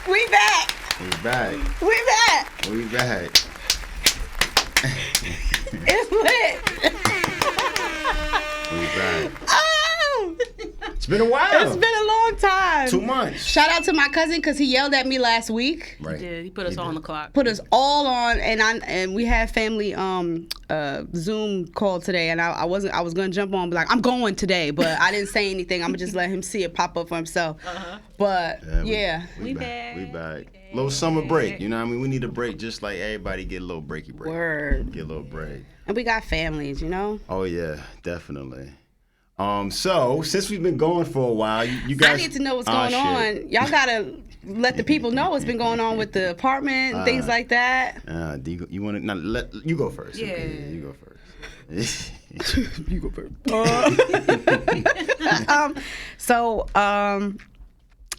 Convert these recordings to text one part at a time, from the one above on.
We back. We back. We back. We back. It's lit. We back. Oh! It's been a while. It's been a long time. 2 months. Shout out to my cousin because he yelled at me last week. Right. He did. He put us all on the clock. Put us all on, and we had family Zoom call today, and I was gonna jump on and be like, I'm going today, but I didn't say anything. I'm gonna just let him see it pop up for himself. But yeah, we back. We back. Little summer break, you know what I mean? We need a break just like everybody get a little breaky break. Word. Get a little break. And we got families, you know? Oh yeah, definitely. So since we've been going for a while, you guys, I need to know what's going on. Y'all gotta let the people know what's been going on with the apartment and things like that. You want to? Let you go first. Yeah, okay? You go first. You go first.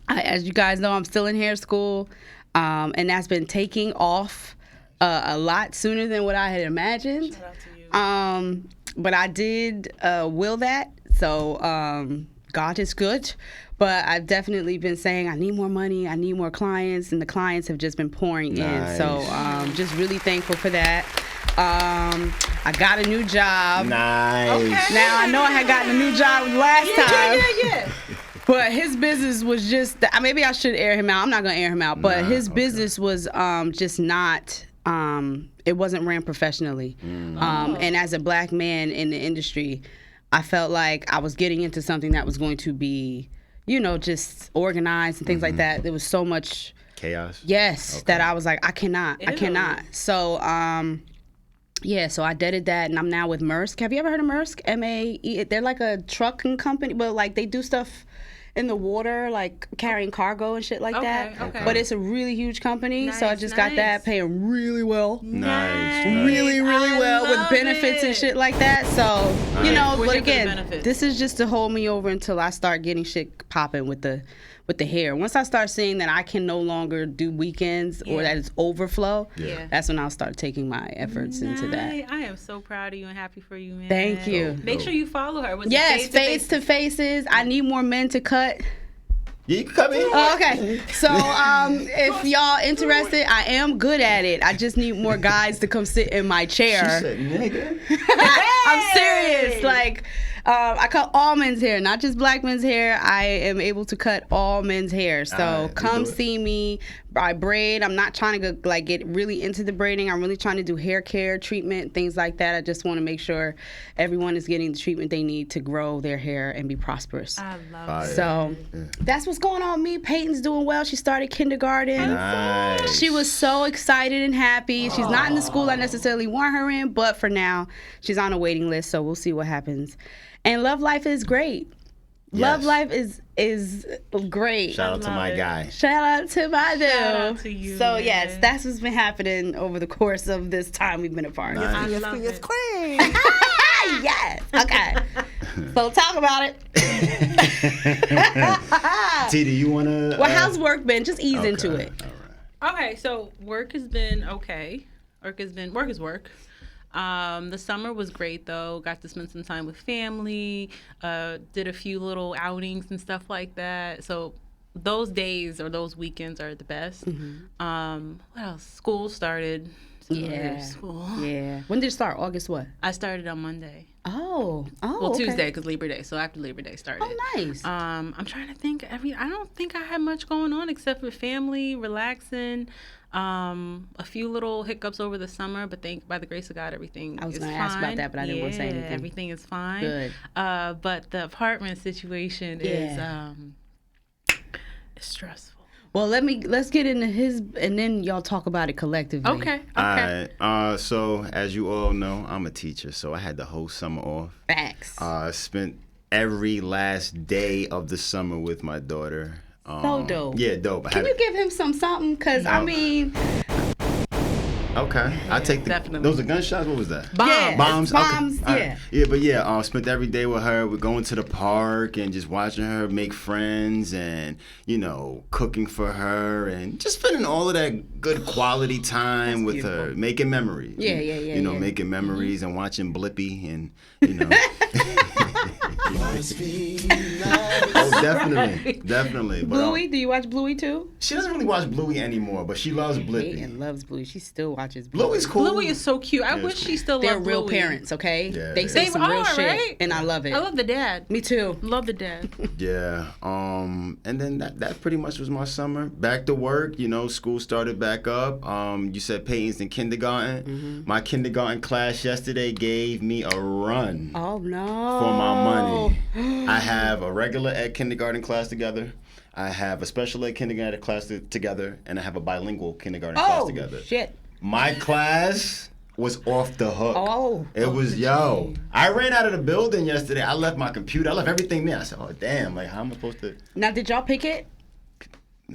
As you guys know, I'm still in hair school, and that's been taking off a lot sooner than what I had imagined. Shout out to you. But I did will that, so God is good. But I've definitely been saying I need more money, I need more clients, and the clients have just been pouring in. So just really thankful for that. I got a new job. Nice. Okay. Now I know I had gotten a new job last time. Yeah. But his business was just, maybe I should air him out. I'm not going to air him out. But his business was just not, it wasn't ran professionally. And as a black man in the industry, I felt like I was getting into something that was going to be, just organized and things like that. There was so much chaos. Yes, that I was like, I cannot. So, so I did that, and I'm now with Maersk. Have you ever heard of Maersk? M-A-E. They're like a trucking company, but like they do stuff in the water, like carrying cargo and shit like that. Okay. But it's a really huge company, so I just got that, paying really well. Nice. Really well with benefits and shit like that. So, We're but here for the again, benefits. this is just to hold me over until I start getting shit popping with the hair. Once I start seeing that I can no longer do weekends or that it's overflow, that's when I'll start taking my efforts into that. I am so proud of you and happy for you, man. Thank you. Make sure you follow her. Yes, face to faces. I need more men to cut. Yeah, you can come in. Oh, okay. So if y'all interested, I am good at it. I just need more guys to come sit in my chair. She said, nigga. I'm serious. Like, I cut all men's hair, not just black men's hair. I am able to cut all men's hair. So come see me. I braid. I'm not trying to go, get really into the braiding. I'm really trying to do hair care, treatment, things like that. I just want to make sure everyone is getting the treatment they need to grow their hair and be prosperous. I love it. So that's what's going on with me. Peyton's doing well. She started kindergarten. Nice. She was so excited and happy. She's not in the school I necessarily want her in, but for now, she's on a waiting list, so we'll see what happens. And love life is great. Yes. Love life is great. Shout out to my guy. Shout out to my dude. Shout out to you, So man. yes, that's what's been happening over the course of this time we've been apart. Nice. I love it. Queen. Yes. Okay. So talk about it. T, do you want to? Well, how's work been? Just ease into it. All right. Okay, so work has been okay. Work is work. The summer was great though. Got to spend some time with family. Did a few little outings and stuff like that. So those days or those weekends are the best. What else? School started. School. Yeah. When did it start? August what? I started on Monday. Oh. Well, okay. Tuesday because Labor Day. So after Labor Day started. Oh, nice. I'm trying to think. I don't think I had much going on except for family, relaxing. A few little hiccups over the summer, but by the grace of God, everything is fine. I was going to ask about that, but I didn't want to say anything. Everything is fine. Good. But the apartment situation is stressful. Well, let's get into his, and then y'all talk about it collectively. Okay. All right. So as you all know, I'm a teacher, so I had the whole summer off. Facts. Spent every last day of the summer with my daughter. So dope. Yeah, dope. Can you give him something? Because, I mean... Okay. I take the... Definitely. Those are gunshots? What was that? Bomb. Yeah, Bombs? bombs, Okay. All yeah. right. Yeah, but yeah, spent every day with her. We're going to the park and just watching her make friends and, cooking for her and just spending all of that good quality time with her, making memories. Yeah. Making memories and watching Blippi and, Oh, definitely. But, Bluey, do you watch Bluey too? She doesn't really watch Bluey anymore, but she loves Blippi. Peyton loves Bluey. She still watches Bluey. Bluey's cool. Bluey is so cute. I wish she still They're loved real Bluey. parents, okay? Yeah, they say They some are, real shit, right? and I love it. I love the dad. Me too. Love the dad. Yeah. And then that pretty much was my summer. Back to work. School started back up. You said Peyton's in kindergarten. Mm-hmm. My kindergarten class yesterday gave me a run. Oh no. For my money. I have a regular ed kindergarten class together. I have a special ed kindergarten class together, and I have a bilingual kindergarten class together. Shit. My class was off the hook. Oh. It was, I ran out of the building yesterday. I left my computer. I left everything there. I said, oh, damn, like, how am I supposed to... Now, did y'all pick it?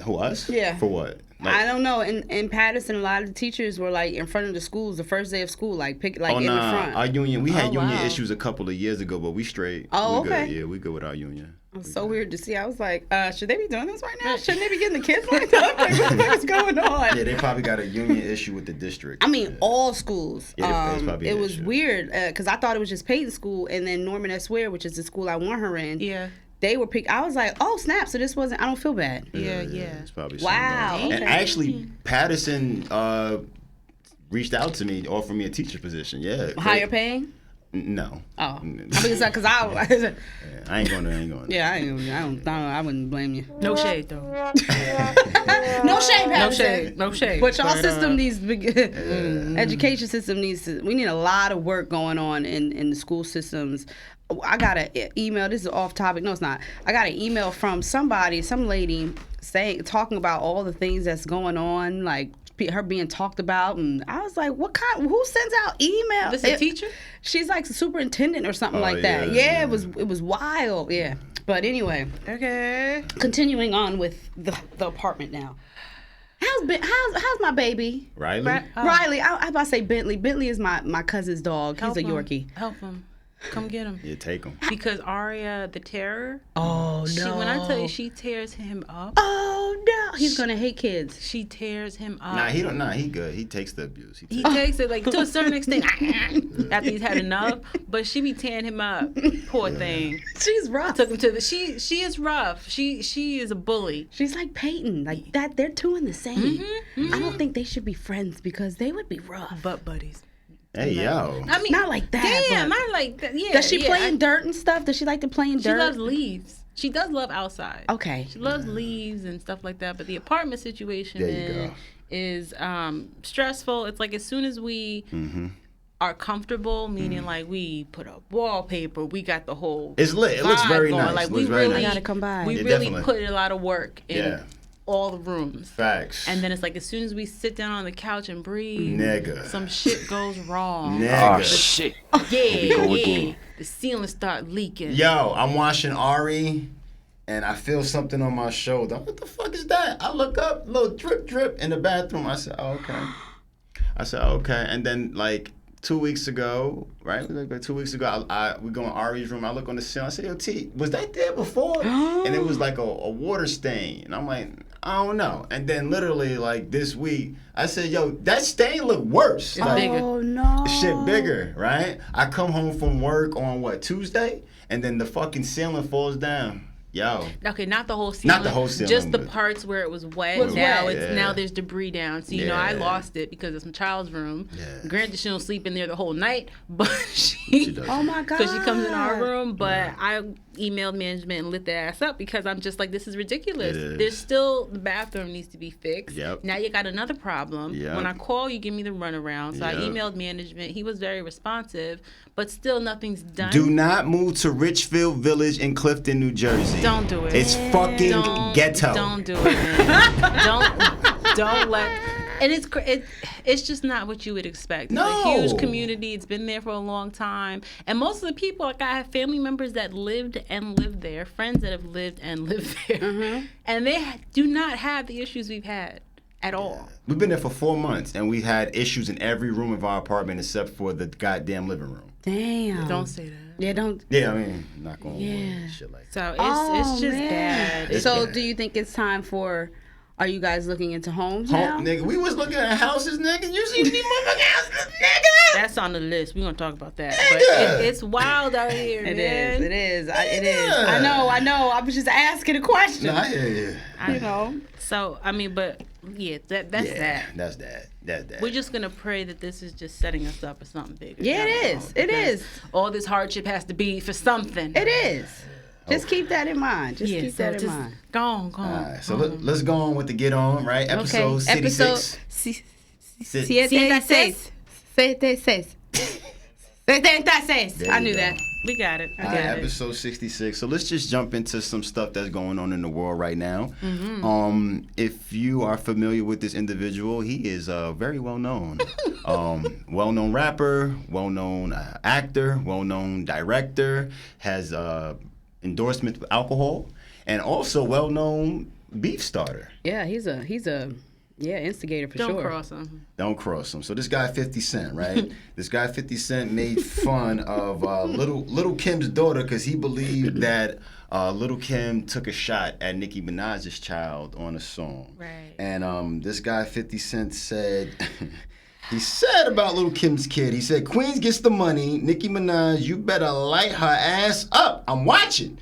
Who, us? Yeah. For what? Like, I don't know. In Patterson, a lot of the teachers were like in front of the schools the first day of school, like in the front. Our union, we had union wow. issues a couple of years ago, but we straight. Oh, we okay. Good. Yeah, we good with our union. It's so weird to see. I was like, should they be doing this right now? Shouldn't they be getting the kids lined up? Like, what the fuck is going on? Yeah, they probably got a union issue with the district. I mean, all schools. Yeah, it's probably it an was issue. weird because I thought it was just Peyton's school, and then Norman S. Ware, which is the school I want her in. Yeah. They were picked. I was like, oh snap! So this wasn't. I don't feel bad. Yeah. It's probably Wow, something. okay. And actually, Patterson reached out to me, offered me a teacher position. Yeah. Higher paying? No. Oh, I mean, because I Yeah, I ain't going to. yeah, I wouldn't blame you. No shade, though. No shade, Patterson. No shade. No shade. But y'all system needs education system needs to. We need a lot of work going on in the school systems. I got an email. This is off topic. No, it's not. I got an email from some lady talking about all the things that's going on, like her being talked about, and I was like, who sends out email? This a teacher? She's like a superintendent or something like that. yeah. It was wild. Yeah. But anyway, Okay. continuing on with the apartment now. How's my baby? Riley? Riley, I about to say Bentley. Bentley is my cousin's dog. He's a Yorkie. Help him. Come get him. Yeah, take him. Because Aria, the terror. Oh When I tell you, she tears him up. Oh no, he's gonna hate kids. She tears him up. He good. He takes the abuse. He takes it like to a certain extent after he's had enough, but she be tearing him up. Poor thing. She's rough. Took him to the. She is rough. She is a bully. She's like Peyton, like that. They're two in the same. Mm-hmm. I don't think they should be friends because they would be rough. Butt buddies. Hey, yo. I mean, Not like that, Damn, but- not like that. Yeah. Does she yeah, play in dirt and stuff? Does she like to play in She dirt? loves leaves. She does love outside. Okay. She loves leaves and stuff like that. But the apartment situation is stressful. It's like as soon as we are comfortable, meaning like we put up wallpaper, we got the whole. It's lit. It looks very going. nice. Like It we looks very really nice. I gotta come by. We Yeah, really definitely. put a lot of work in all the rooms. Facts. And then it's like as soon as we sit down on the couch and breathe, Nigga. some shit goes wrong. Nigga. shit. Yeah. The ceiling start leaking. Yo, I'm watching Ari, and I feel something on my shoulder. What the fuck is that? I look up, little drip, drip in the bathroom. I said, oh, okay. And then, like, 2 weeks ago, right? Like 2 weeks ago, we go in Ari's room. I look on the ceiling. I said, yo, T, was that there before? And it was like a water stain. And I'm like, I don't know. And then literally, like, this week, I said, yo, that stain look worse. It's Like, bigger. Oh no. shit bigger, right? I come home from work on Tuesday, and then the fucking ceiling falls down. Yo. Okay, not the whole ceiling. Not the whole ceiling, Just the but- parts where it was wet. Was now wet. it's now there's debris down. So I Yeah. lost it because it's my child's room. Yeah. Granted, she don't sleep in there the whole night, but she does. Oh my god. because she comes in our room. But I emailed management and lit their ass up because I'm just like, this is ridiculous. It is. There's still the bathroom needs to be fixed. Yep. Now you got another problem. Yep. When I call, you give me the runaround. So I Yep. emailed management. He was very responsive, but still nothing's done. Do not move to Richfield Village in Clifton, New Jersey. Don't do it. It's fucking ghetto. Don't do it, man. don't let. And it's just not what you would expect. It's No. a huge community. It's been there for a long time, and most of the people, like I have family members that lived and lived there, friends that have lived and lived there, and they do not have the issues we've had at all. We've been there for 4 months, and we had issues in every room of our apartment except for the goddamn living room. Damn. Don't say that. Yeah, don't. Yeah, I mean, not going to Yeah. shit like that. So it's just bad. It's So bad. do you think it's time for Are you guys looking into homes now? Nigga, we was looking at houses, nigga. You see these motherfucking houses, nigga? That's on the list. We're gonna talk about that. But it's wild out here, man. It is. I know. I was just asking a question. Nah, I hear you. You know. So I mean, but yeah, that's that. That's that. We're just gonna pray that this is just setting us up for something bigger. Yeah, it is. It is. All this hardship has to be for something. It is. Just keep that in mind. Keep that in mind. Go on. All right, so let's go on with the get on, right? Episode 66. 76. 76. 76. I knew that. We got it. Episode 66. So let's just jump into some stuff that's going on in the world right now. If you are familiar with this individual, he is very well known. Well-known rapper, well-known actor, well-known director, has endorsement with alcohol, and also well-known beef starter. Yeah, he's a instigator for sure. Don't cross him. So this guy 50 Cent, right? This guy 50 Cent made fun of Lil Kim's daughter because he believed that Lil Kim took a shot at Nicki Minaj's child on a song. Right. And this guy 50 Cent said he said about Lil Kim's kid, he said, Queens gets the money. Nicki Minaj, you better light her ass up. I'm watching.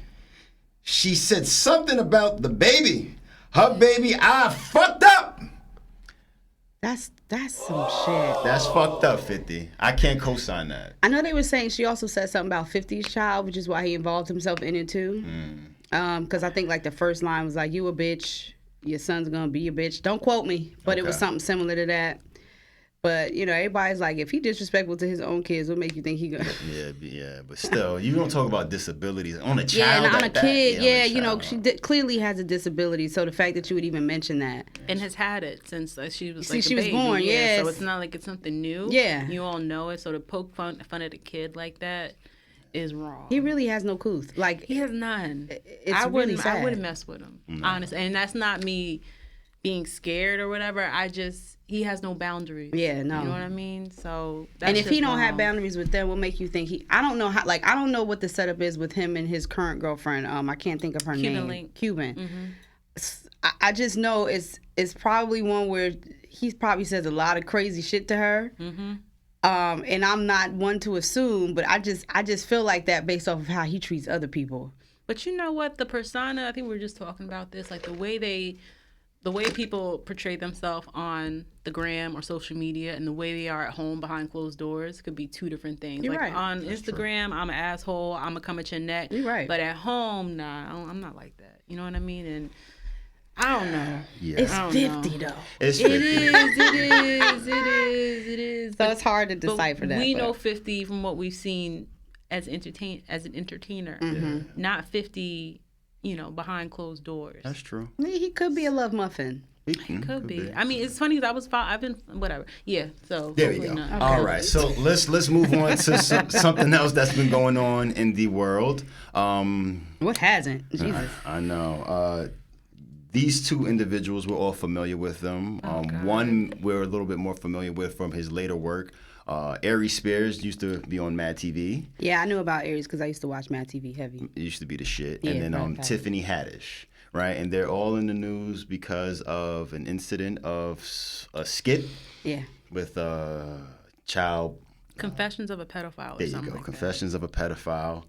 She said something about the baby. Her baby, I fucked up. That's some shit. That's fucked up, 50. I can't co-sign that. I know they were saying she also said something about 50's child, which is why he involved himself in it too. Because I think like the first line was like, you a bitch, your son's gonna be a bitch. Don't quote me, but it was something similar to that. But, you know, everybody's like, if he disrespectful to his own kids, what make you think he gonna... Yeah, but still, you don't talk about disabilities on a child. Yeah, on a kid, you know, she clearly has a disability, so the fact that you would even mention that. And has had it since she was she was born, yeah. So it's not like it's something new. Yeah. You all know it, so to poke fun at a kid like that is wrong. He really has no couth. Like, he has none. I wouldn't mess with him, honestly. And that's not me being scared or whatever. He has no boundaries. Yeah, no. You know what I mean? So that's and if he don't wrong. have boundaries with them, what make you think I don't know how, like, I don't know what the setup is with him and his current girlfriend. I can't think of her name. Cuban. Mm-hmm. I just know it's probably one where he probably says a lot of crazy shit to her. Mm-hmm. And I'm not one to assume, but I just feel like that based off of how he treats other people. But you know what? The persona, I think we were just talking about this, like the way people portray themselves on the gram or social media and the way they are at home behind closed doors could be two different things. You're like right. On That's Instagram, true. I'm an asshole. I'm gonna come at your neck. You're right. But at home, nah, I'm not like that. You know what I mean? And I don't know. Yeah. It's 50 though. It's 50. It is. So it's hard to decipher that. We know 50 from what we've seen as an entertainer. Mm-hmm. Not 50. You know, behind closed doors. That's true. He could be a love muffin. He could be. I mean, it's funny that I've been whatever. Yeah. So there we go. Okay. All right. So let's move on to something else that's been going on in the world. What hasn't? Jesus. I know. These two individuals, we're all familiar with them. One we're a little bit more familiar with from his later work. Aries Spears used to be on Mad TV. Yeah, I knew about Aries because I used to watch Mad TV heavy. It used to be the shit. Yeah, and then Tiffany Haddish, right? And they're all in the news because of an incident of a skit. Yeah. With a child. Confessions of a pedophile. There you go. Confessions of a pedophile.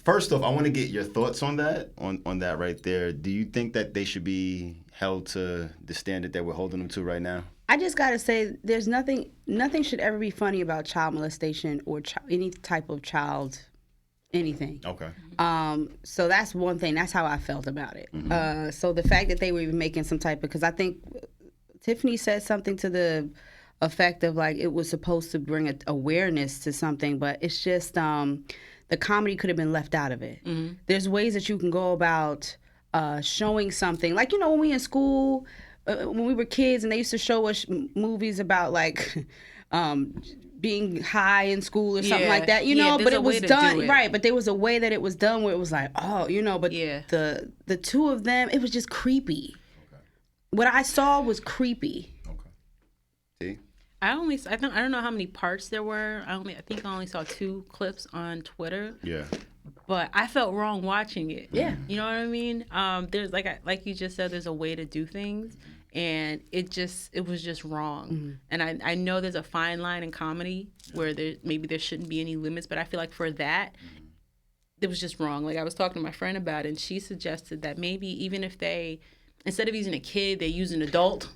First off, I want to get your thoughts on that. On that right there. Do you think that they should be held to the standard that we're holding them to right now? I just gotta say, there's nothing should ever be funny about child molestation or any type of child, anything. Okay. So that's one thing. That's how I felt about it. Mm-hmm. So the fact that they were even making some type of, because I think Tiffany said something to the effect of like it was supposed to bring awareness to something, but it's just the comedy could have been left out of it. Mm-hmm. There's ways that you can go about showing something, like, you know, when we in school. When we were kids and they used to show us movies about like being high in school or something like that, you know, but it was done right. But there was a way that it was done where it was like, oh, you know, but the two of them, it was just creepy. Okay. What I saw was creepy. Okay. See? I don't know how many parts there were. I think I only saw 2 clips on Twitter. Yeah. but I felt wrong watching it. Yeah. You know what I mean? There's like you just said, there's a way to do things, and it was just wrong. Mm-hmm. And I know there's a fine line in comedy where maybe there shouldn't be any limits, but I feel like for that, it was just wrong. Like, I was talking to my friend about it, and she suggested that maybe even if they, instead of using a kid, they use an adult.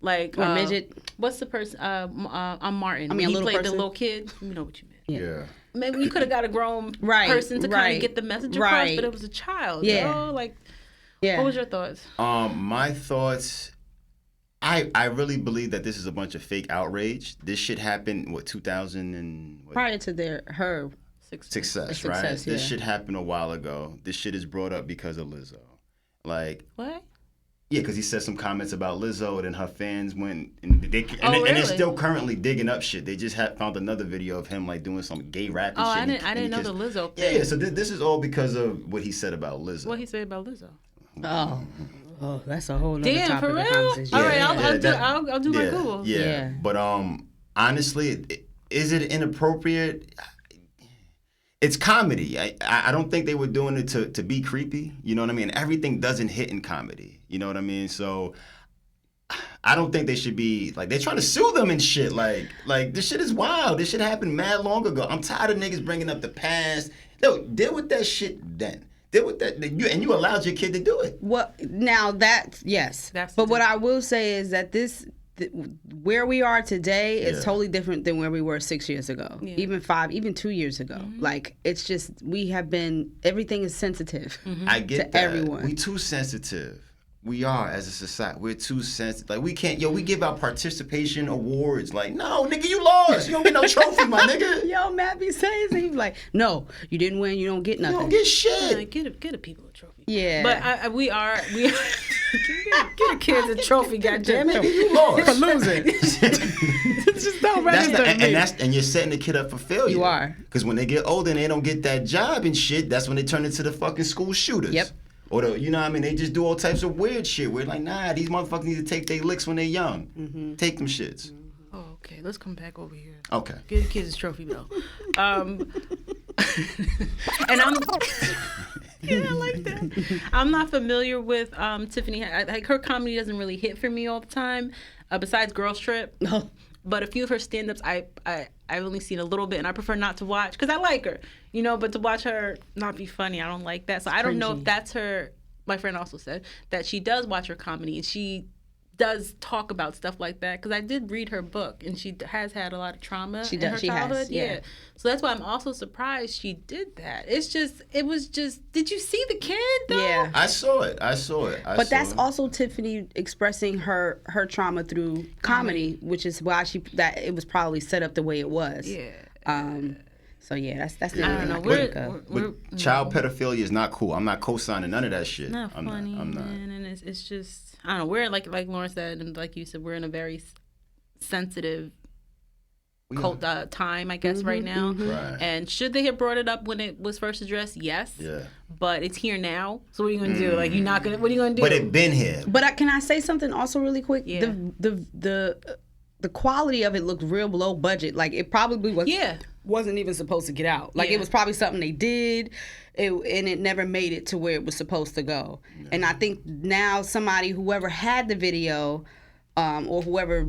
Like, or midget. What's the person? I'm Martin. I mean, a he little played person. the little kid. You know what you meant. Yeah. Maybe you could have got a grown person to kind of get the message across, but it was a child. Yeah. You know? Like, Yeah. what was your thoughts? My thoughts, I really believe that this is a bunch of fake outrage. This shit happened, 2000 and... Prior to her success, right? yeah. This shit happened a while ago. This shit is brought up because of Lizzo. Like... What? Yeah, because he said some comments about Lizzo, and then her fans went and Really? they're still currently digging up shit. They just found another video of him like doing some gay rap and shit. I didn't know the Lizzo thing. Yeah, so this is all because of what he said about Lizzo. What he said about Lizzo? Oh, that's a whole nother Damn, topic for of real? conversation. All right, Yeah, I'll do my Google. Yeah. But honestly, is it inappropriate? It's comedy. I don't think they were doing it to be creepy. You know what I mean? Everything doesn't hit in comedy. You know what I mean? So I don't think they should be like, they're trying to sue them and shit. Like this shit is wild. This shit happened mad long ago. I'm tired of niggas bringing up the past. No, deal with that shit then. Deal with that. And you allowed your kid to do it. Well, now yes. But what I will say is that where we are today is totally different than where we were 6 years ago, even 2 years ago. Like, it's just, everything is sensitive. I get to that. everyone. We too sensitive. We are, as a society. We're too sensitive. Like, we can't, we give out participation awards. Like, no, nigga, you lost. You don't get no trophy, my nigga. Yo, Matt be saying things. He's like, no, you didn't win. You don't get nothing. You don't get shit. Yeah, get a people a trophy. Yeah. But we are get a kids a trophy, goddammit. You lost. For losing. It's just don't register to me. And you're setting the kid up for failure. You are. Because when they get older and they don't get that job and shit, that's when they turn into the fucking school shooters. Yep. Or you know what I mean? They just do all types of weird shit. We're like, nah, these motherfuckers need to take their licks when they're young. Mm-hmm. Take them shits. Oh, okay. Let's come back over here. Okay. Give the kids a trophy, though. And I'm... Yeah, I like that. I'm not familiar with Tiffany. Like, her comedy doesn't really hit for me all the time, besides Girls Trip. No. But a few of her stand-ups, I've only seen a little bit, and I prefer not to watch, because I like her, but to watch her not be funny, I don't like that. So I don't know if that's her. My friend also said that she does watch her comedy, and she does talk about stuff like that, because I did read her book, and she has had a lot of trauma in her childhood. Yeah. So that's why I'm also surprised she did that. It was just, did you see the kid, though? Yeah. I saw it. But that's also Tiffany expressing her trauma through comedy, which is why it was probably set up the way it was. Yeah. So yeah, that's the I only don't thing I know. can think of. But child pedophilia is not cool. I'm not co-signing none of that shit. Not I'm funny, not. man, and it's just, I don't know. We're like Lauren said, and like you said, we're in a very sensitive time, I guess, right now. Right. And should they have brought it up when it was first addressed? Yes. Yeah. But it's here now. So what are you gonna do? Like, you're not gonna. What are you gonna do? But it been here. But can I say something also really quick? Yeah. The quality of it looked real low budget. Like, it probably wasn't even supposed to get out. Like, it was probably something they did, and it never made it to where it was supposed to go. Yeah. And I think now whoever had the video, or whoever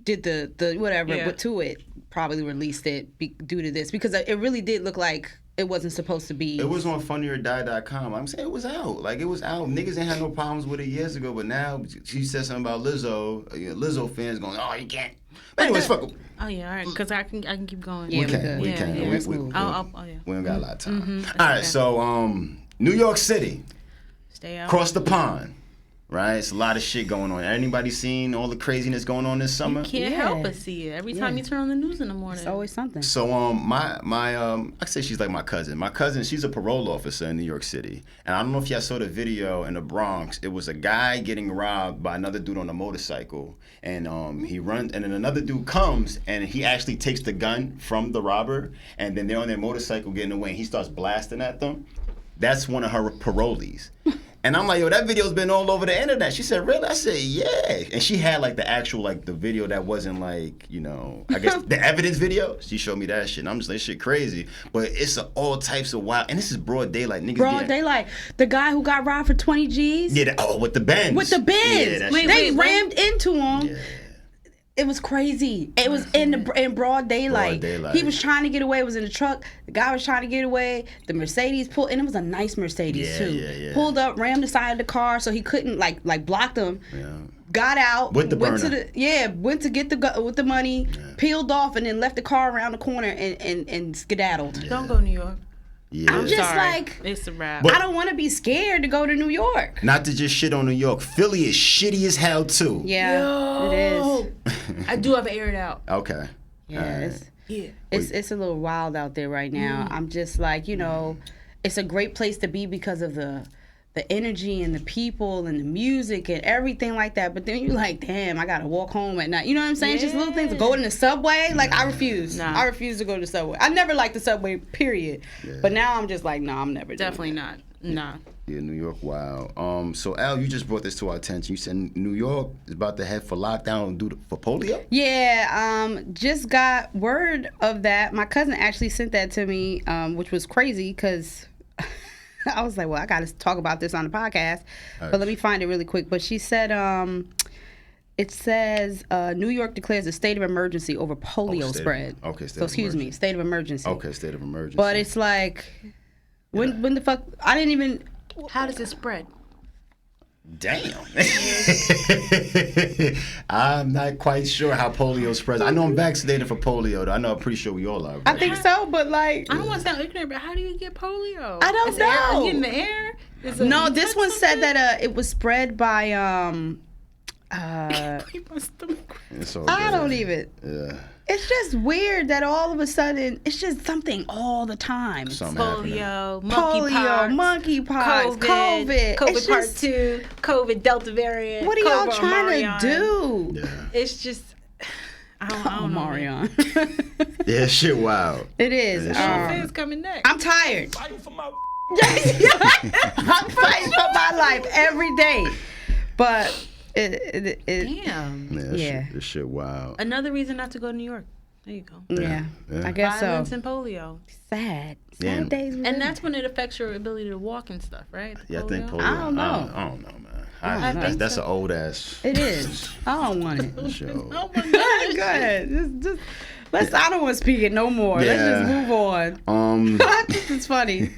did the whatever to it, probably released it due to this, because it really did look like it wasn't supposed to be. It was on funnyordie.com. I'm saying it was out. Like, it was out. Niggas ain't had no problems with it years ago, but now she said something about Lizzo. Lizzo fans going, oh, you can't. But anyways, fuck it. Oh yeah, all right. Because I can keep going. Yeah, we can. Yeah. We don't got a lot of time. All right, so New York City. Stay out. Across the pond. Right? It's a lot of shit going on. Anybody seen all the craziness going on this summer? You can't help but see it. Every time you turn on the news in the morning. It's always something. So I say she's like my cousin. My cousin, she's a parole officer in New York City. And I don't know if y'all saw the video in the Bronx. It was a guy getting robbed by another dude on a motorcycle. And he runs, and then another dude comes, and he actually takes the gun from the robber, and then they're on their motorcycle getting away, and he starts blasting at them. That's one of her parolees. And I'm like, yo, that video's been all over the internet. She said, really? I said, yeah. And she had like the actual, like the video that wasn't like, you know, I guess the evidence video. She showed me that shit. And I'm just like, this shit crazy. But it's all types of wild. And this is broad daylight. Niggas Broad daylight. The guy who got robbed for 20 G's. Yeah, with the Benz. With the Benz. Yeah, they rammed into him. Yeah. It was crazy. It was in broad daylight. He was trying to get away. It was in the truck. The guy was trying to get away. The Mercedes pulled, and it was a nice Mercedes too. Yeah. Pulled up, rammed the side of the car so he couldn't like blocked him. Yeah. Got out with the burner. Went to get the money, peeled off, and then left the car around the corner and skedaddled. Don't go to New York. Yeah. I'm just like, it's a wrap. I don't want to be scared to go to New York. Not to just shit on New York. Philly is shitty as hell too. Yeah, it is. I do have to air it out. Okay. Yeah, it's a little wild out there right now. I'm just like, you know, it's a great place to be because of the energy and the people and the music and everything like that. But then you're like, damn, I gotta walk home at night. You know what I'm saying? Just little things. Go in the subway. Like I refuse. Nah. I refuse to go to the subway. I never liked the subway, period. Yeah. But now I'm just like, no, I'm never. Definitely not. Nah. Yeah, New York, wow. So Al, you just brought this to our attention. You said New York is about to head for lockdown for polio? Yeah, just got word of that. My cousin actually sent that to me, which was crazy because I was like, well, I got to talk about this on the podcast. Right. But let me find it really quick. But she said, it says New York declares a state of emergency over polio spread. State of emergency. Okay, state of emergency. But it's like, when the fuck, I didn't even. How does it spread? Damn. I'm not quite sure how polio spreads. I know I'm vaccinated for polio, though. I'm pretty sure we all are. I think so, but like... I don't want to sound ignorant, but how do you get polio? I don't know. Is it in the air? No, this one said that it was spread by... I don't even... Yeah. It's just weird that all of a sudden, it's just something all the time. Polio, monkeypox, COVID part 2, COVID Delta variant. What are y'all trying to do? Yeah. It's just, I don't know. Marion. Yeah, shit wild. It is. It's coming next. I'm tired. I'm fighting for my life every day. But... Damn. Yeah. This shit wild. Another reason not to go to New York. There you go. Yeah. I guess Violence and polio. Sad days. And that's when it affects your ability to walk and stuff, right? Yeah, I think polio. I don't know. I don't know, man. That's an old ass. It is. I don't want it. Sure. Oh my gosh. Go ahead. Just I don't want to speak it no more. Yeah. Let's just move on. This is funny.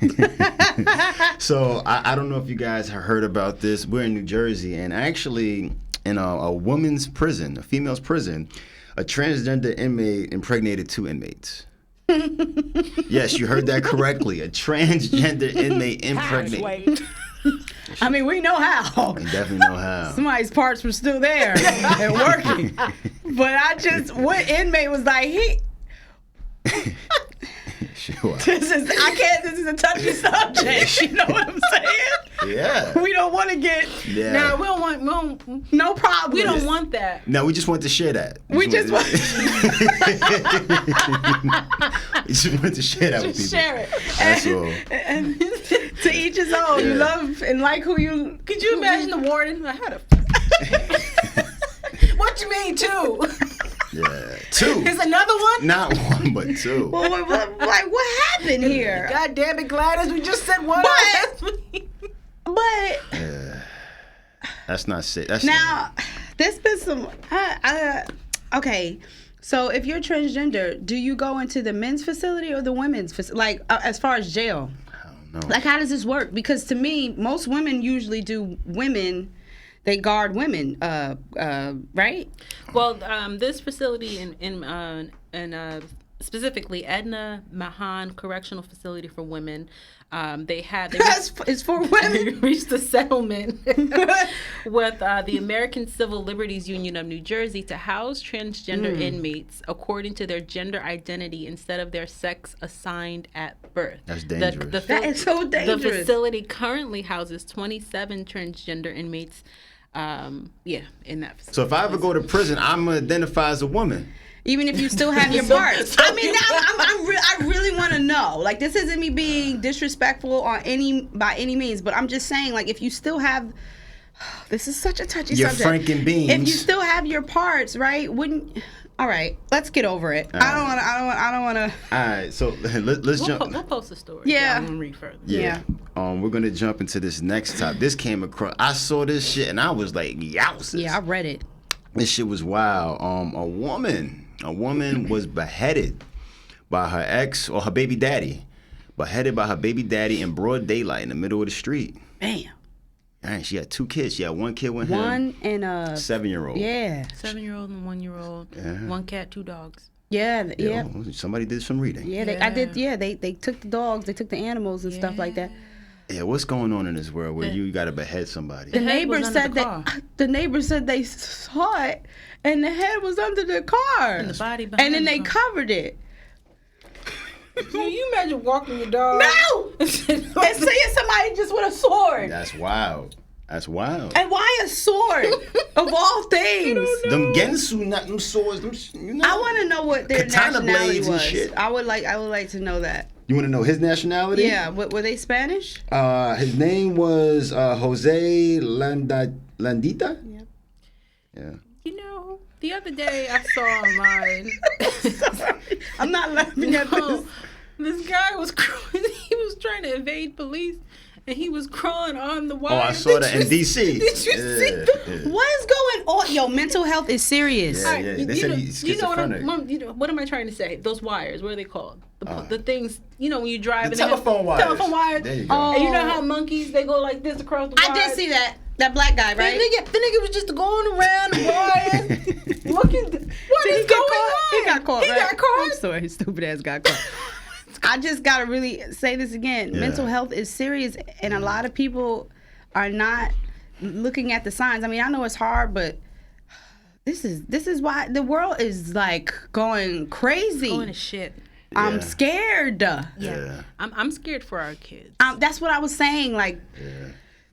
So I don't know if you guys have heard about this. We're in New Jersey, and actually in a woman's prison, a female's prison, a transgender inmate impregnated 2 inmates. Yes, you heard that correctly. A transgender inmate impregnated. I mean, we know how. We definitely know how. Somebody's parts were still there and working. But what inmate was like, Sure. This is a touchy subject. You know what I'm saying? Yeah. We don't want to get. Yeah. No, we don't want. No problem. We don't want that. No, we just want to share that. We just want. We just want to share that with people. Share it. That's all. And to each his own. Yeah. You love and like who you. Could you imagine the warden? I had a. What you mean 2? Yeah, 2. Is another one? Not 1, but 2. Well, like what happened here? God damn it, Gladys! We just said 1. But that's not safe. That's now. There's been some. Okay, so if you're transgender, do you go into the men's facility or the women's facility? Like as far as jail? I don't know. Like how does this work? Because to me, most women usually do women. They guard women, right? Well, this facility in specifically Edna Mahan Correctional Facility for Women, it's for women. Reached a settlement with the American Civil Liberties Union of New Jersey to house transgender inmates according to their gender identity instead of their sex assigned at birth. That's dangerous. That is so dangerous. The facility currently houses 27 transgender inmates. In that facility. So if I ever go to prison, I'm gonna identify as a woman. Even if you still have your parts. I mean, I really want to know. Like, this isn't me being disrespectful by any means, but I'm just saying, like, if you still have, this is such a touchy subject. Your Franken beans. If you still have your parts, right? All right, let's get over it. I don't want to. All right, so let's jump. We'll post the story. Yeah. I'm gonna read further. Yeah. We're gonna jump into this next topic. This came across. I saw this shit and I was like, yowzers. Yeah, I read it. This shit was wild. A woman was beheaded by her ex or her baby daddy. Beheaded by her baby daddy in broad daylight in the middle of the street. Bam. And she had 2 kids. She had 1 kid with him. One and a 7-year-old. Yeah. 7-year-old and 1-year-old. Yeah. 1 cat, 2 dogs. Yeah. Yeah. Somebody did some reading. Yeah. I did. Yeah. They took the dogs. They took the animals and stuff like that. Yeah, what's going on in this world where you got to behead somebody? The neighbor said they saw it, and the head was under the car, and the body behind. And then they covered it. Can you imagine walking your dog? No, and seeing somebody just with a sword. That's wild. That's wild. And why a sword of all things? Them gensu, not them swords. I want to know what their katana nationality blades and was. shit. I would like to know that. You want to know his nationality? Yeah, were they Spanish? His name was Jose Landita. Yep. Yeah. You know, the other day I saw online. Sorry, I'm not laughing at this. This guy was he was trying to evade police, and he was crawling on the wire. Oh, I saw that in D.C. Did you see? What is going on? Yo, mental health is serious. Yeah, yeah. They said he's schizophrenic. What am I trying to say? Those wires, what are they called? The things, when you drive. The telephone wires. Telephone wires. There you go. Oh. And you know how monkeys, they go like this across the wire? I did see that. That black guy, right? The nigga was just going around the wire, looking. What is going on? He got caught. He got caught. I'm sorry, his stupid ass got caught. I just gotta really say this again. Yeah. Mental health is serious, and a lot of people are not looking at the signs. I mean, I know it's hard, but this is why the world is like going crazy. Going to shit. I'm scared. Yeah. I'm scared for our kids. That's what I was saying. Like,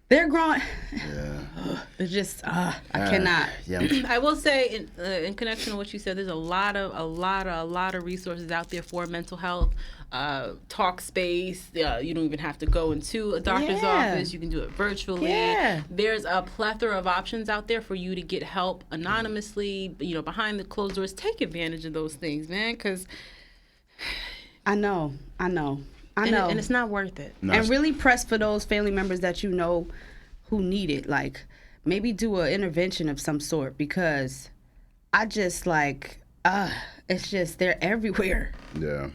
they're growing. Yeah. It's just, I cannot. Yeah. I will say, in connection to what you said, there's a lot of resources out there for mental health. Talk space. You don't even have to go into a doctor's office. You can do it virtually. Yeah. There's a plethora of options out there for you to get help anonymously. Behind the closed doors. Take advantage of those things, man, because I know. And it's not worth it. No, and really press for those family members that you know who need it. Like, maybe do an intervention of some sort, because I just it's just, they're everywhere. Yeah.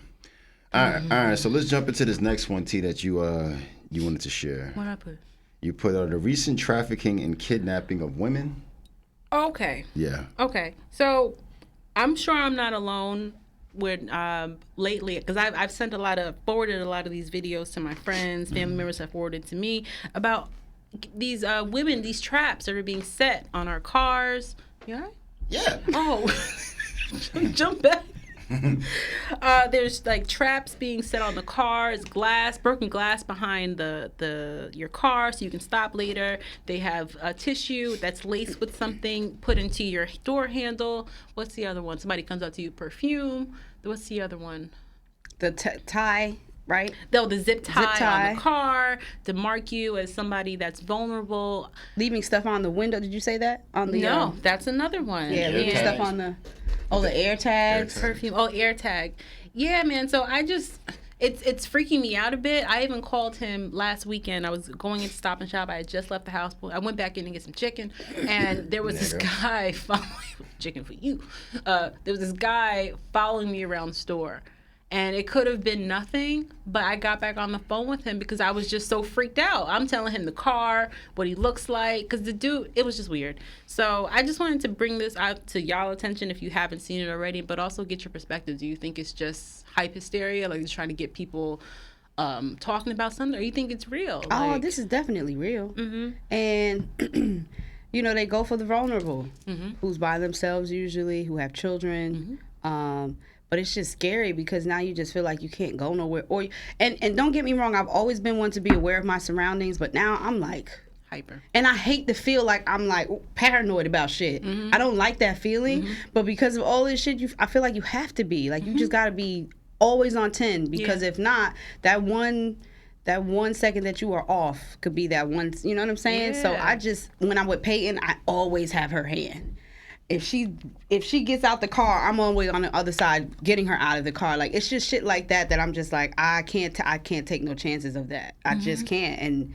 All right. So let's jump into this next one, T, that you wanted to share. What I put? You put the recent trafficking and kidnapping of women. Okay. Yeah. Okay. So I'm sure I'm not alone with lately, because I've forwarded a lot of these videos to my friends. Family members have forwarded to me about these women, these traps that are being set on our cars. You all right? Yeah. Oh, jump back. There's like traps being set on the cars, broken glass behind your car so you can stop later. They have tissue that's laced with something put into your door handle. What's the other one? Somebody comes out to you, perfume. What's the other one? The tie, right? No, the zip tie on the car to mark you as somebody that's vulnerable. Leaving stuff on the window. Did you say that? No, that's another one. Yeah, leaving stuff on the... Oh, the air tags. Perfume. Oh, air tag. Yeah, man. So it's freaking me out a bit. I even called him last weekend. I was going into Stop and Shop. I had just left the house. I went back in to get some chicken, and there was this guy following chicken for you. There was this guy following me around the store. And it could have been nothing, but I got back on the phone with him because I was just so freaked out. I'm telling him the car, what he looks like, because the dude, it was just weird. So I just wanted to bring this out to y'all attention if you haven't seen it already, but also get your perspective. Do you think it's just hype hysteria, like just trying to get people talking about something, or you think it's real? Oh, this is definitely real. Mm-hmm. And, they go for the vulnerable, who's by themselves usually, who have children. But it's just scary because now you just feel like you can't go nowhere. And don't get me wrong, I've always been one to be aware of my surroundings, but now I'm like, Hyper. And I hate to feel like I'm like paranoid about shit. I don't like that feeling. But because of all this shit, I feel like you have to be. Like, you just got to be always on 10. Because if not, that one second that you are off could be that one, you know what I'm saying? So I just, when I'm with Peyton, I always have her hand. If she gets out the car, I'm always on the other side getting her out of the car. Like, it's just shit like that I'm just like, I can't take no chances of that. I just can't. And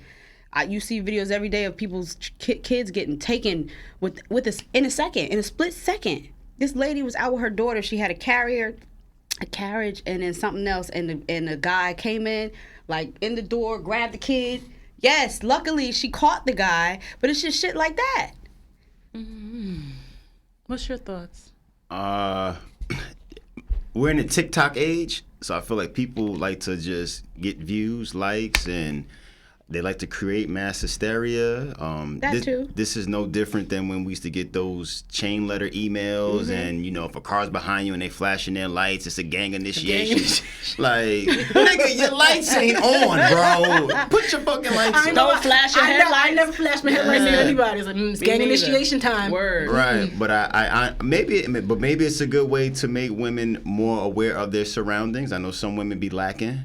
you see videos every day of people's kids getting taken with in a split second. This lady was out with her daughter. She had a carriage, and then something else, and the guy came in, like, in the door, grabbed the kid. Yes, luckily she caught the guy, but it's just shit like that. What's your thoughts? We're in a TikTok age, so I feel like people like to just get views, likes, and they like to create mass hysteria. Too. This is no different than when we used to get those chain letter emails, and if a car's behind you and they flashing their lights, it's a gang initiation. Like, nigga, your lights ain't on, bro. Put your fucking lights on. Don't flash your headlights. I never flash my headlights near anybody. It's like, it's gang initiation time. Word. Right, but maybe it's a good way to make women more aware of their surroundings. I know some women be lacking.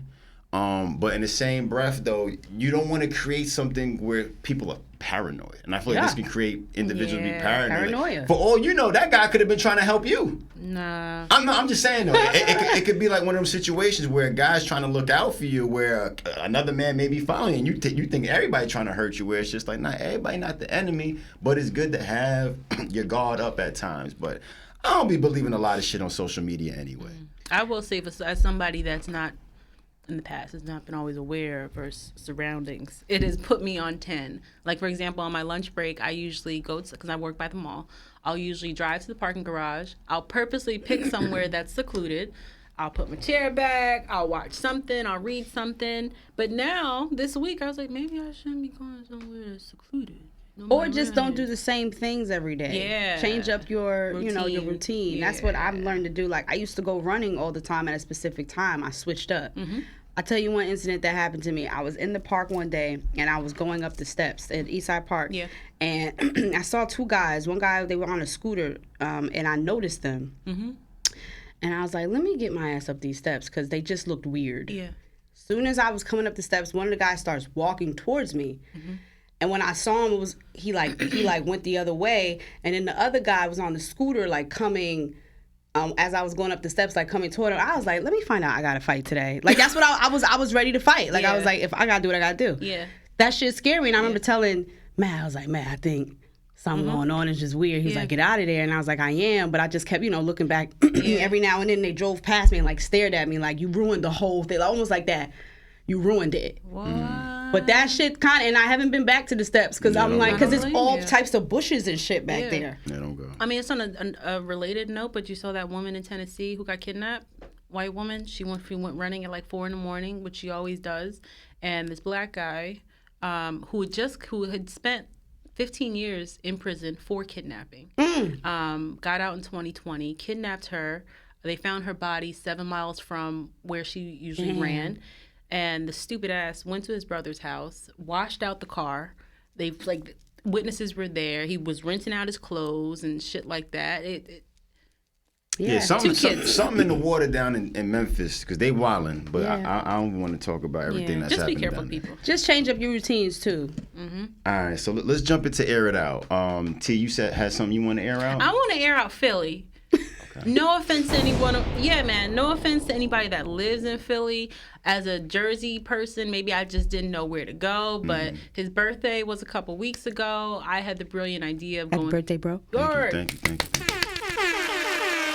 But in the same breath, though, you don't want to create something where people are paranoid. And I feel like this can create individuals to be paranoid. Like, for all you know, that guy could have been trying to help you. Nah. I'm just saying, though, it could be like one of those situations where a guy's trying to look out for you, where another man may be following you, and you think everybody trying to hurt you, where it's just like, not everybody, not the enemy, but it's good to have your guard up at times. But I don't be believing a lot of shit on social media anyway. I will say, as somebody that's not, in the past, has not been always aware of her surroundings, it has put me on 10. Like, for example, on my lunch break, I usually go to, because I work by the mall, I'll usually drive to the parking garage. I'll purposely pick somewhere that's secluded. I'll put my chair back. I'll watch something. I'll read something. But now, this week, I was like, maybe I shouldn't be going somewhere that's secluded. Or just don't do the same things every day. Yeah. Change up your routine. Yeah. That's what I've learned to do. Like, I used to go running all the time at a specific time. I switched up. I tell you one incident that happened to me. I was in the park one day, and I was going up the steps at Eastside Park. Yeah. And I saw two guys. One guy, they were on a scooter, and I noticed them. And I was like, let me get my ass up these steps, because they just looked weird. Yeah. As soon as I was coming up the steps, one of the guys starts walking towards me. And when I saw him, he went the other way, and then the other guy was on the scooter, like, coming. As I was going up the steps, like, coming toward him, I was like, let me find out I gotta fight today. Like, that's what I was ready to fight. Like, I was like, if I gotta do what I gotta do. Yeah. That shit scared me. And I remember telling Matt, I was like, Matt, I think something going on. It's just weird. He's like, get out of there. And I was like, I am. But I just kept, looking back. Every now and then they drove past me and, like, stared at me like, you ruined the whole thing. Like, almost like that. You ruined it. What? But that shit and I haven't been back to the steps, because I'm like, because it's all types of bushes and shit back there. Yeah, don't go. I mean, it's on a related note, but you saw that woman in Tennessee who got kidnapped, white woman. She went running at like 4 in.the morning, which she always does. And this black guy, who had spent 15 years in prison for kidnapping, got out in 2020, kidnapped her. They found her body 7 miles from where she usually ran. And the stupid ass went to his brother's house, washed out the car. Witnesses were there. He was rinsing out his clothes and shit like that. Something in the water down in Memphis, because they wildin'. But I don't want to talk about everything that's happening. Just be careful, people. Just change up your routines too. All right, so let's jump into air it out. T, you had something you want to air out? I want to air out Philly. Okay. No offense to anyone. Yeah, man. No offense to anybody that lives in Philly. As a Jersey person, maybe I just didn't know where to go. But his birthday was a couple weeks ago. I had the brilliant idea of going. Happy birthday, bro. Thank you.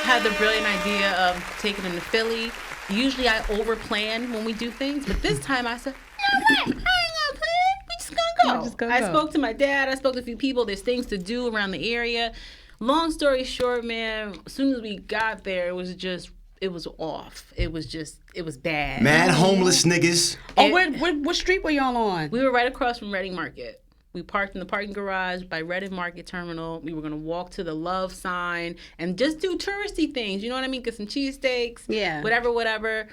Had the brilliant idea of taking him to Philly. Usually I overplan when we do things, but this time I said, I ain't gonna plan. We just gonna go. I spoke to my dad. I spoke to a few people. There's things to do around the area. Long story short, man, as soon as we got there, it was off. It was bad. Mad homeless niggas. What street were y'all on? We were right across from Reading Market. We parked in the parking garage by Reading Market Terminal. We were going to walk to the love sign and just do touristy things. You know what I mean? Get some cheesesteaks. Yeah. Whatever.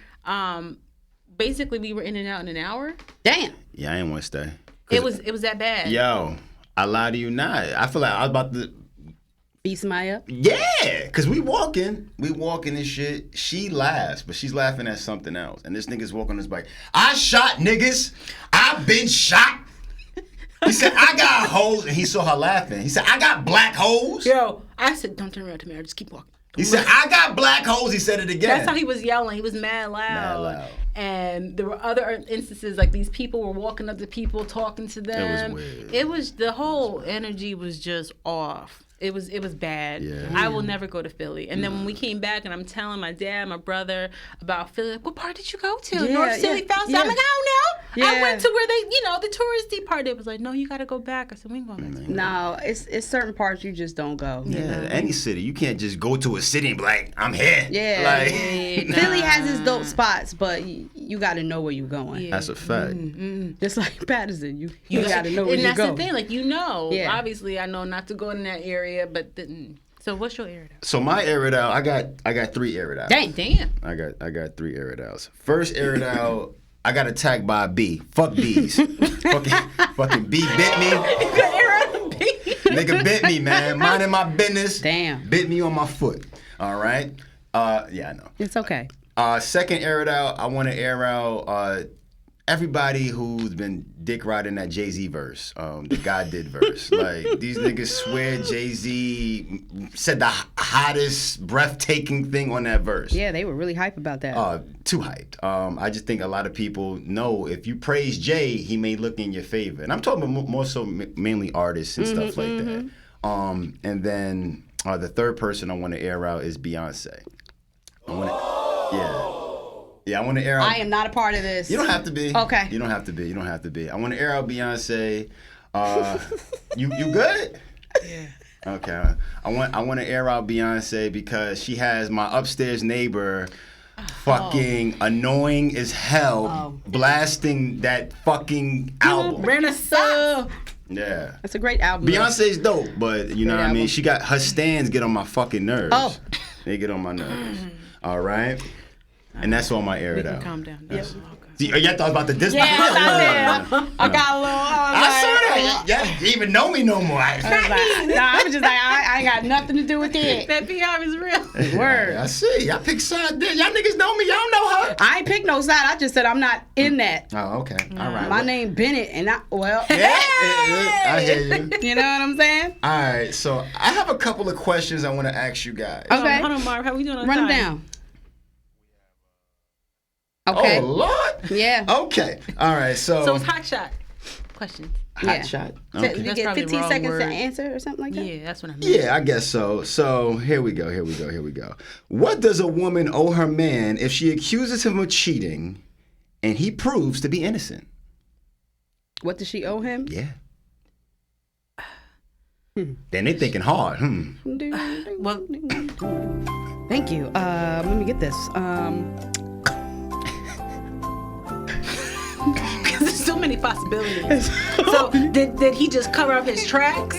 Basically, we were in and out in an hour. Damn. Yeah, I didn't want to stay. It was that bad. Yo, I lie to you not. I feel like I was about to beat somebody up. Yeah, cause we walking and shit. She laughs, but she's laughing at something else. And this nigga's walking on his bike. I shot niggas. I've been shot. He said, I got hoes. And he saw her laughing. He said, I got black hoes. Yo, I said, don't turn around to me. Just keep walking. He said, I got black hoes. He said it again. That's how he was yelling. He was mad loud. And there were other instances, like these people were walking up to people, talking to them. It was weird. It was, the whole energy was just off. It was bad. Yeah. I will never go to Philly. And then when we came back and I'm telling my dad, my brother about Philly, like, what part did you go to? Yeah, North Philly, South Side? I'm like, I don't know. I Yeah. went to where they, the touristy part. They was like, no, you got to go back. I said, we ain't going back. No, it's certain parts you just don't go. Yeah, any city. You can't just go to a city and be like, I'm here. Yeah. Like, Philly has its dope spots, but you got to know where you're going. Yeah. that's a fact. Just like Patterson, you got to know where and you're going. that's the thing, like, Yeah. obviously I know not to go in that area, but so what's your air out? So my air it out, I got 3 air it outs. Damn. I got 3 air it outs. First air it out, I got attacked by a bee. Fuck bees. fucking bee bit me. Nigga bit me, man. Minding my business. Damn. Bit me on my foot. All right. Yeah, I know. It's okay. Second air it out, I want to air out everybody who's been dick riding that Jay-Z verse, the God did verse. Like, these niggas swear Jay-Z said the hottest, breathtaking thing on that verse. Yeah, they were really hype about that. Too hyped. I just think a lot of people know if you praise Jay, he may look in your favor. And I'm talking about more so mainly artists and stuff like that. And then the third person I want to air out is Beyonce. Yeah, I want to air out. I am not a part of this. You don't have to be. Okay. You don't have to be. I want to air out Beyonce. You good? Yeah. Okay. I want to air out Beyonce because she has my upstairs neighbor fucking annoying as hell blasting that fucking album. Renaissance. Yeah. That's a great album. Beyonce's dope, but you know what I mean? album. She got her stands get on my fucking nerves. Oh. They get on my nerves. All right? And that's all my air it out. Calm down. See, y'all thought I was about to diss Yeah, I got a little. I saw that. Y'all didn't even know me no more. I was just like, I ain't got nothing to do with it. That PR is real. Word. I see. Y'all pick side there. Y'all niggas know me. Y'all know her. I ain't picked no side. I just said I'm not in that. Oh, okay. All right. My name Bennett, and Yeah, I hear you. You know what I'm saying? All right. So I have a couple of questions I want to ask you guys. Okay. Hold on, Marv. How we doing on Run time? them down. Okay. Oh, Lord. Yeah. Okay. All right. So it's hot shot questions. Hot Yeah. shot. So Okay. you That's get probably 15 wrong seconds word. to answer or something like that? Yeah, that's what I meant. Yeah, I guess so. So here we go. What does a woman owe her man if she accuses him of cheating and he proves to be innocent? What does she owe him? Yeah. Then they thinking hard. Well, Thank you. Let me get this. there's so many possibilities. So did he just cover up his tracks?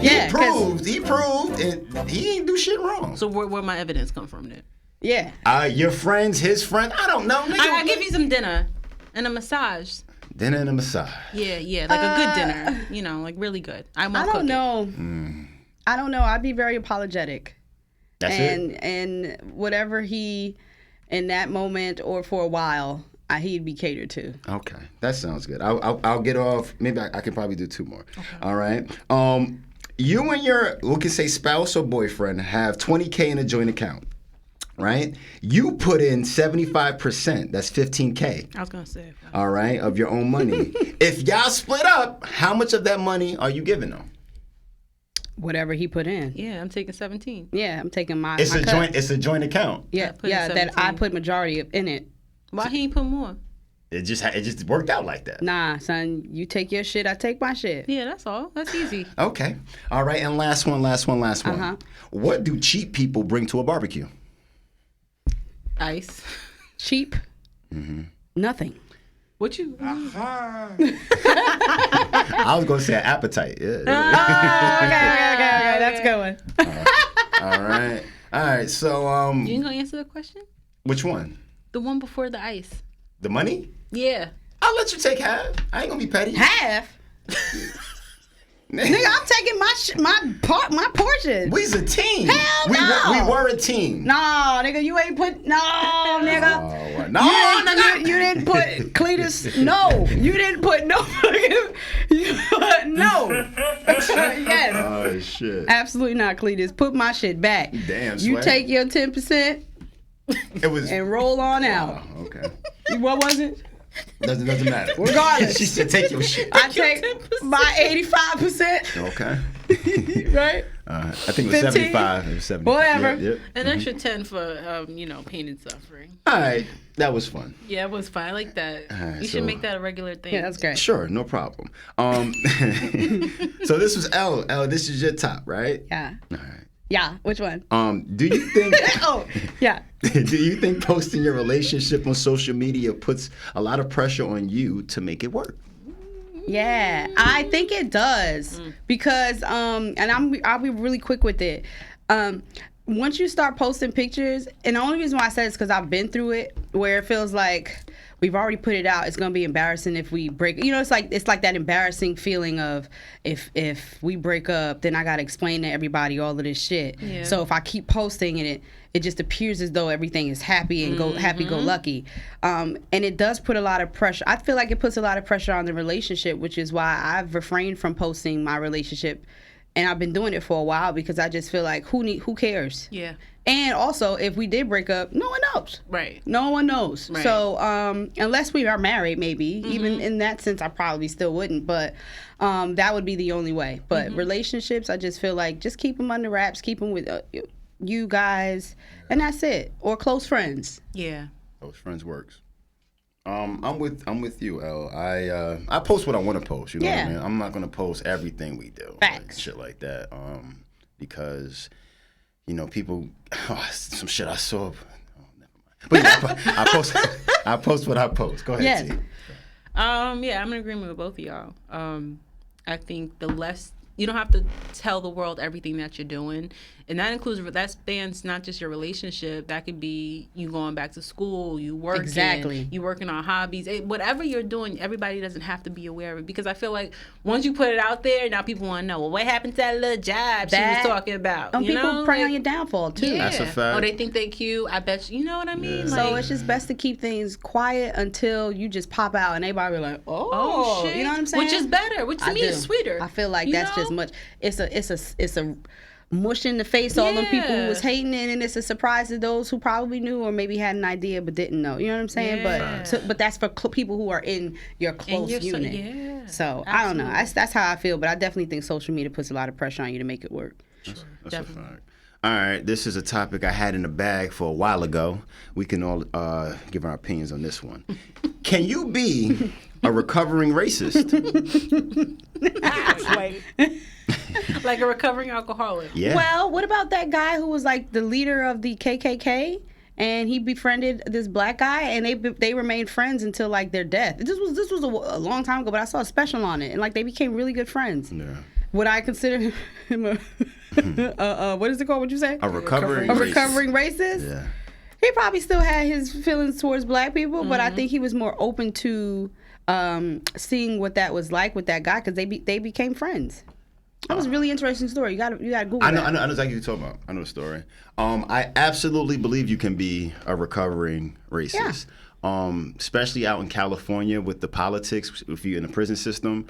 Yeah, He proved, and he didn't do shit wrong. So where my evidence come from then? Yeah. Your friends, his friend, I don't know. Nigga. I give you some dinner and a massage. Dinner and a massage. Yeah, like a good dinner. Like really good. I won't I cook don't know. Mm. I don't know. I'd be very apologetic. That's it. And whatever he, in that moment or for a while, he'd be catered to. Okay, that sounds good. I'll get off. Maybe I can probably do 2 more. Okay. All right. You and your, we can say spouse or boyfriend, have $20K in a joint account, right? You put in 75%. That's $15K. I was gonna say. All right, of your own money. If y'all split up, how much of that money are you giving them? Whatever he put in. Yeah, I'm taking 17. Yeah, I'm taking my. It's my a cut. joint. It's a joint account. Yeah, put in that I 17. put majority in it. Why he ain't put more? It just worked out like that. Nah, son, you take your shit, I take my shit. Yeah, that's all. That's easy. Okay. All right, and last one. Uh-huh. What do cheap people bring to a barbecue? Ice. Cheap. Nothing. What you? I was gonna say appetite. Yeah. Okay. That's going. All right. So You ain't gonna answer the question? which one? The one before the ice. The money? Yeah. I'll let you take half. I ain't gonna be petty. Half. Nigga, I'm taking my portion. We's a team. Hell we no. We were a team. No, nigga, you ain't put nigga. Oh, no, You didn't put Cletus. No, you didn't put no. No. Yes. Oh shit. Absolutely not, Cletus. Put my shit back. Damn. You Sway. take your 10% It was. and roll on out. Oh, okay. What was it? Doesn't matter. Regardless. She said, take your shit. I take my 85%. Okay. Right? I think it was 15? 75. It was 75. Whatever. Yep. An extra 10 for pain and suffering. All right. That was fun. Yeah, it was fine. I like that. Alright, You so- should make that a regular thing. Yeah, that's great. Sure, no problem. So this was L. L, this is your top, right? Yeah. All right. Yeah. Which one? Do you think Oh, yeah. do you think posting your relationship on social media puts a lot of pressure on you to make it work? Yeah, I think it does because and I'll be really quick with it. Once you start posting pictures, and the only reason why I said it's because I've been through it, where it feels like we've already put it out. It's gonna be embarrassing if we break. It's like that embarrassing feeling of if we break up, then I gotta explain to everybody all of this shit. Yeah. So if I keep posting and it just appears as though everything is happy and go lucky, and it does put a lot of pressure. I feel like it puts a lot of pressure on the relationship, which is why I've refrained from posting my relationship. And I've been doing it for a while because I just feel like who cares? Yeah. And also, if we did break up, no one knows. Right. No one knows. Right. So unless we are married, maybe even in that sense, I probably still wouldn't. But that would be the only way. But relationships, I just feel like just keep them under wraps, keep them with you guys, and that's it. Or close friends. Yeah. Those friends works. I'm with you, L. I post what I want to post. You know what I mean? I'm not gonna post everything we do, Facts. shit like that. Because people, some shit I saw. Oh, never mind. But yeah, I post what I post. Go ahead, Yes. T. Yeah, I'm in agreement with both of y'all. I think the less you don't have to tell the world everything that you're doing, and that spans not just your relationship. That could be you going back to school, you working, Exactly. you working on hobbies, whatever you're doing. Everybody doesn't have to be aware of it because I feel like once you put it out there, now people want to know. Well, what happened to that little job she was talking about? And people prey on your downfall too. Yeah. That's a fact. Oh, they think they cute. I bet you know what I mean. Yeah. So it's just best to keep things quiet until you just pop out and everybody be like, oh, shit. you know what I'm saying? Which is better. Which to me is sweeter. I feel like You that's know? just much. It's a mush in the face to all them people who was hating it, and it's a surprise to those who probably knew or maybe had an idea but didn't know. You know what I'm saying? Yeah. But that's for people who are in your close unit. Yeah. So I don't know. That's how I feel, but I definitely think social media puts a lot of pressure on you to make it work. That's Definitely. a fact. All right, this is a topic I had in the bag for a while ago. We can all give our opinions on this one. Can you be a recovering racist? Like a recovering alcoholic. Yeah. Well, what about that guy who was like the leader of the KKK? And he befriended this black guy, and they remained friends until like their death. This was a long time ago, but I saw a special on it, and like they became really good friends. Yeah. Would I consider him a what is it called? What'd you say? A recovering racist? Yeah. He probably still had his feelings towards black people, but I think he was more open to seeing what that was like with that guy because they became friends. That was a really interesting story. You got to Google I know that. exactly what you're talking about. I know the story. I absolutely believe you can be a recovering racist. Especially out in California with the politics, if you're in the prison system,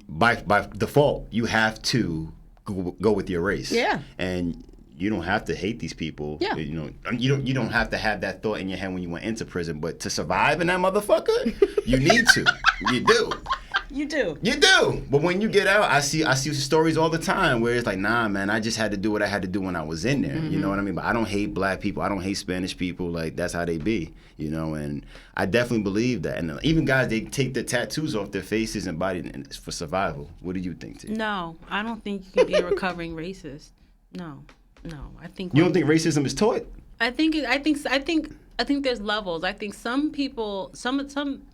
by default, you have to go with your race. Yeah. And you don't have to hate these people. Yeah. You don't have to have that thought in your head when you went into prison. But to survive in that motherfucker, you need to. You do. You do. You do. But when you get out, I see stories all the time where it's like, nah, man, I just had to do what I had to do when I was in there. You know what I mean? But I don't hate black people. I don't hate Spanish people. Like, that's how they be, And I definitely believe that. And even guys, they take the tattoos off their faces and body for survival. What do you think, T? No, I don't think you can be a recovering racist. No. I think You don't think racism is taught? I think there's levels. I think some people, some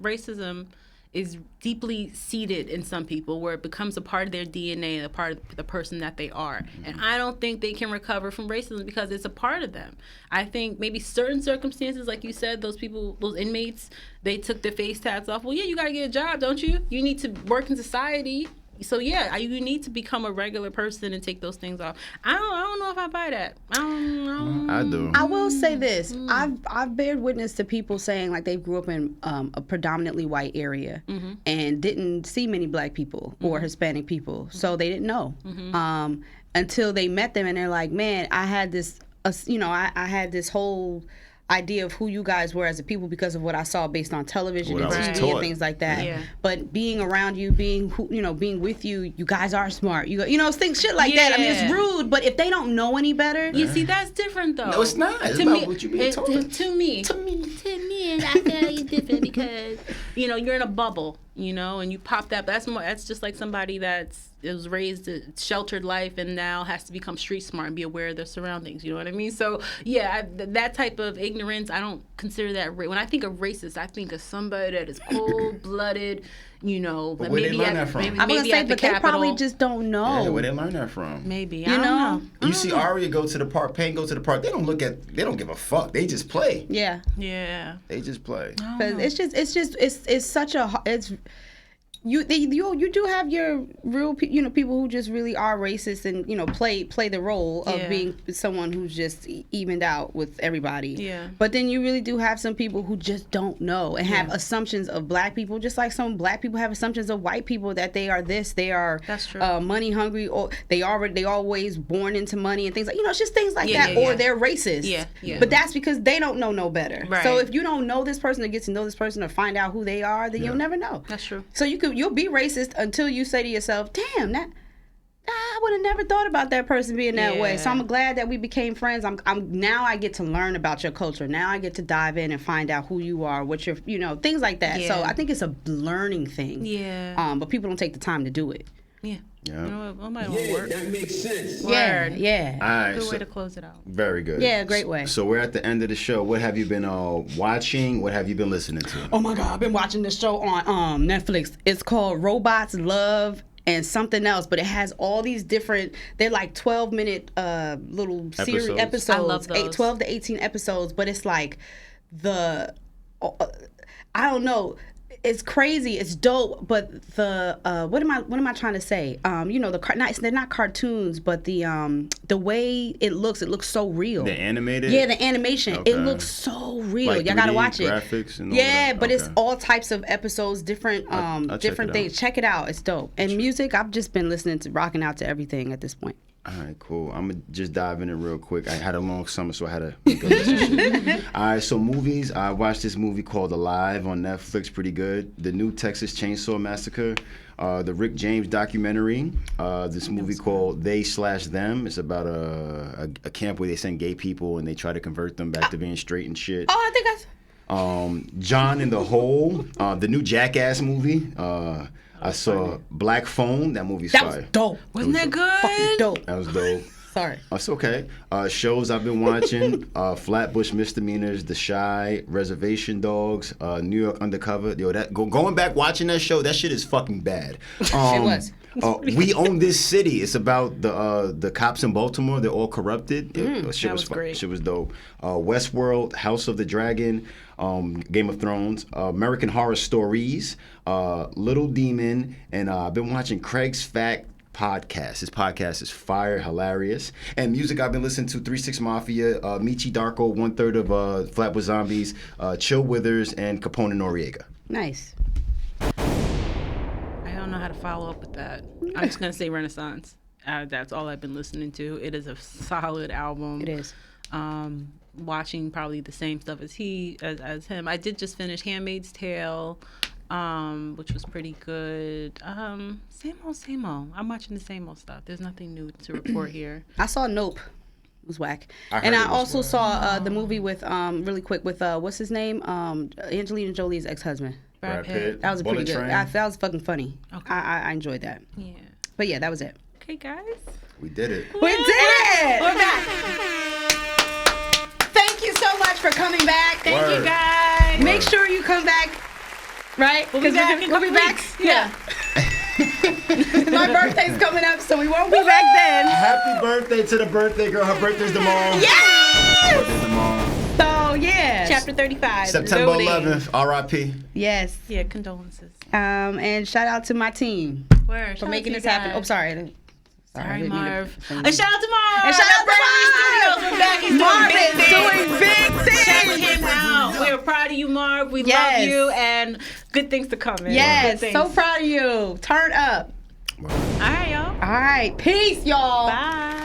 racism is deeply seated in some people where it becomes a part of their DNA, a part of the person that they are. And I don't think they can recover from racism because it's a part of them. I think maybe certain circumstances, like you said, those people, those inmates, they took their face tats off. Well, yeah, you got to get a job, don't you? You need to work in society. So yeah, you need to become a regular person and take those things off. I don't know if I buy that. I do. I will say this: I've bared witness to people saying like they grew up in a predominantly white area and didn't see many black people or Hispanic people, so they didn't know until they met them, and they're like, "Man, I had this, I had this whole idea of who you guys were as a people because of what I saw based on television and TV and things like that. Yeah. But being around you, being with you, you guys are smart. Shit like that. I mean, it's rude, but if they don't know any better, you see, that's different though. No, it's not. It's about what you're being told. To me, I tell you different because you're in a bubble, and you pop that. That's just like somebody it was raised a sheltered life and now has to become street smart and be aware of their surroundings. You know what I mean? So yeah, that type of ignorance, I don't consider that. When I think of racist, I think of somebody that is cold-blooded. But where they learn that from? I'm gonna say, but they probably just don't know. Yeah, where they learn that from? Maybe I don't know. You see Aria go to the park, Payne go to the park. They don't give a fuck. They just play. Yeah. They just play. Because it's such a you do have your real people who just really are racist and play the role of being someone who's just evened out with everybody. Yeah. But then you really do have some people who just don't know and have assumptions of black people, just like some black people have assumptions of white people that they are this, they are money hungry, or they always born into money and things like it's just things like that, or they're racist. Yeah. But that's because they don't know no better. Right. So if you don't know this person or get to know this person or find out who they are, then you'll never know. That's true. So you'll be racist until you say to yourself, damn, I would have never thought about that person being that way. So I'm glad that we became friends. Now I get to learn about your culture. Now I get to dive in and find out who you are, what you're, things like that. Yeah. So I think it's a learning thing. Yeah. But people don't take the time to do it. Yeah. Yeah. That makes sense. Word. Yeah. All right, good way to close it out. Very good. Yeah, great way. So we're at the end of the show. What have you been watching? What have you been listening to? Oh my God, I've been watching this show on Netflix. It's called Robots, Love, and something else, but it has all these different, they're like 12-minute little series episodes. I love those. 12 to 18 episodes, but it's like I don't know. It's crazy. It's dope. But what am I trying to say? They're not cartoons, but the way it looks so real. The animated? Yeah, the animation. Okay. It looks so real. Like y'all gotta watch it. Graphics and all that? But it's all types of episodes, different different things. Check it out. It's dope. And music, I've just been rocking out to everything at this point. All right, cool. I'm going to just dive in it real quick. I had a long summer, so I had to go listen to shit. All right, so movies. I watched this movie called Alive on Netflix, pretty good. The new Texas Chainsaw Massacre. The Rick James documentary. This movie called They/Them. It's about a camp where they send gay people and they try to convert them back to being straight and shit. Oh, I think John in the Hole. The new Jackass movie. I saw Black Phone. That movie's fire. That was dope. Wasn't that good? Fucking dope. That was dope. Sorry. That's okay. Shows I've been watching: Flatbush Misdemeanors, The Shy, Reservation Dogs, New York Undercover. Yo, going back watching that show, that shit is fucking bad. It was. We Own This City. It's about the cops in Baltimore. They're all corrupted. Shit was great. Shit was dope. Westworld, House of the Dragon, Game of Thrones, American Horror Stories, Little Demon, and I've been watching Craig's Fact podcast. His podcast is fire, hilarious. And music I've been listening to: 3 6 Mafia, Michi Darko, 1/3 of Flatbush Zombies, Chill Withers, and Capone Noriega. Nice. I don't know how to follow up with that. I'm just gonna say Renaissance. That's all I've been listening to. It is a solid album. It is. Watching probably the same stuff as him. I did just finish Handmaid's Tale, which was pretty good. Same old. I'm watching the same old stuff. There's nothing new to report here. I saw Nope. It was whack. I also saw the movie with really quick with what's his name? Angelina Jolie's ex-husband. Brad Pitt. That was pretty good. That was fucking funny. Okay. I enjoyed that. Yeah. But yeah, that was it. Okay, guys. We did it. We did it! We're back. Thank you so much for coming back. Thank you, guys. Make sure you come back. Right? We'll be back in a couple weeks. weeks. Yeah. My birthday's coming up, so we won't be back then. Happy birthday to the birthday girl. Her birthday's tomorrow. Yes! Her birthday's tomorrow. So So yeah. Chapter 35. September loading. 11th, R.I.P. Yes. Yeah, condolences. And shout out to my team Word. for making this happen. Oh, sorry. Sorry, Marv. And A shout out to Marv. shout out to Studios. Marv. We're back. He's Marv doing big is things. doing big things. Check him out. We're proud of you, Marv. We Yes. love you, and good things to come. Man. Yes, Good so things. proud of you. Turn up. All right, y'all. All right, peace, y'all. Bye.